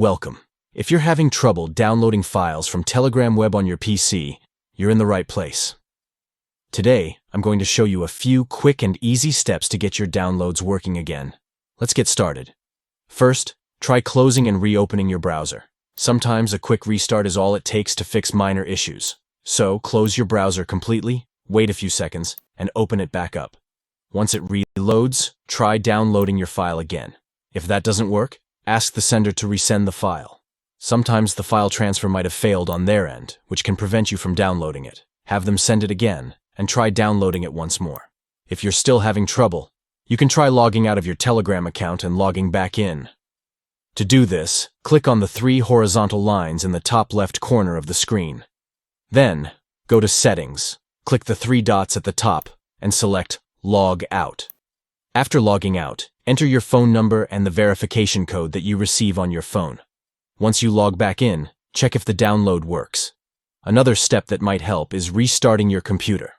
Welcome. If you're having trouble downloading files from Telegram web on your PC, you're in the right place. Today, I'm going to show you a few quick and easy steps to get your downloads working again. Let's get started. First, try closing and reopening your browser. Sometimes a quick restart is all it takes to fix minor issues. So, close your browser completely, wait a few seconds, and open it back up. Once it reloads, try downloading your file again. If that doesn't work, ask the sender to resend the file. Sometimes the file transfer might have failed on their end, which can prevent you from downloading it. Have them send it again, and try downloading it once more. If you're still having trouble, you can try logging out of your Telegram account and logging back in. To do this, click on the 3 horizontal lines in the top left corner of the screen. Then, go to Settings, click the 3 dots at the top, and select Log Out. After logging out, enter your phone number and the verification code that you receive on your phone. Once you log back in, check if the download works. Another step that might help is restarting your computer.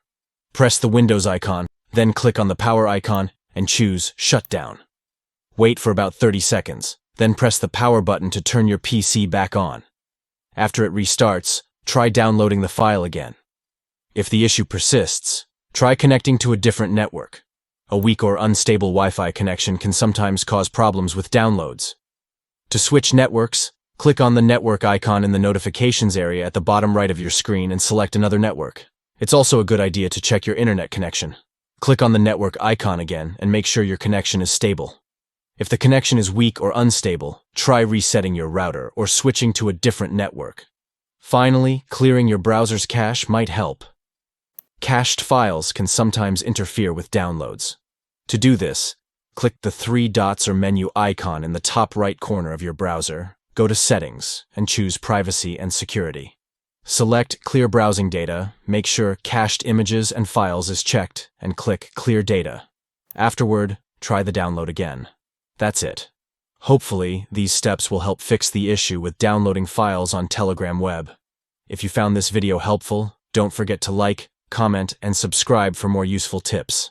Press the Windows icon, then click on the power icon and choose Shutdown. Wait for about 30 seconds, then press the power button to turn your PC back on. After it restarts, try downloading the file again. If the issue persists, try connecting to a different network. A weak or unstable Wi-Fi connection can sometimes cause problems with downloads. To switch networks, click on the network icon in the notifications area at the bottom right of your screen and select another network. It's also a good idea to check your internet connection. Click on the network icon again and make sure your connection is stable. If the connection is weak or unstable, try resetting your router or switching to a different network. Finally, clearing your browser's cache might help. Cached files can sometimes interfere with downloads. To do this, click the 3 dots or menu icon in the top right corner of your browser, go to Settings, and choose Privacy and Security. Select Clear Browsing Data, make sure Cached Images and Files is checked, and click Clear Data. Afterward, try the download again. That's it. Hopefully, these steps will help fix the issue with downloading files on Telegram web. If you found this video helpful, don't forget to like, comment, and subscribe for more useful tips.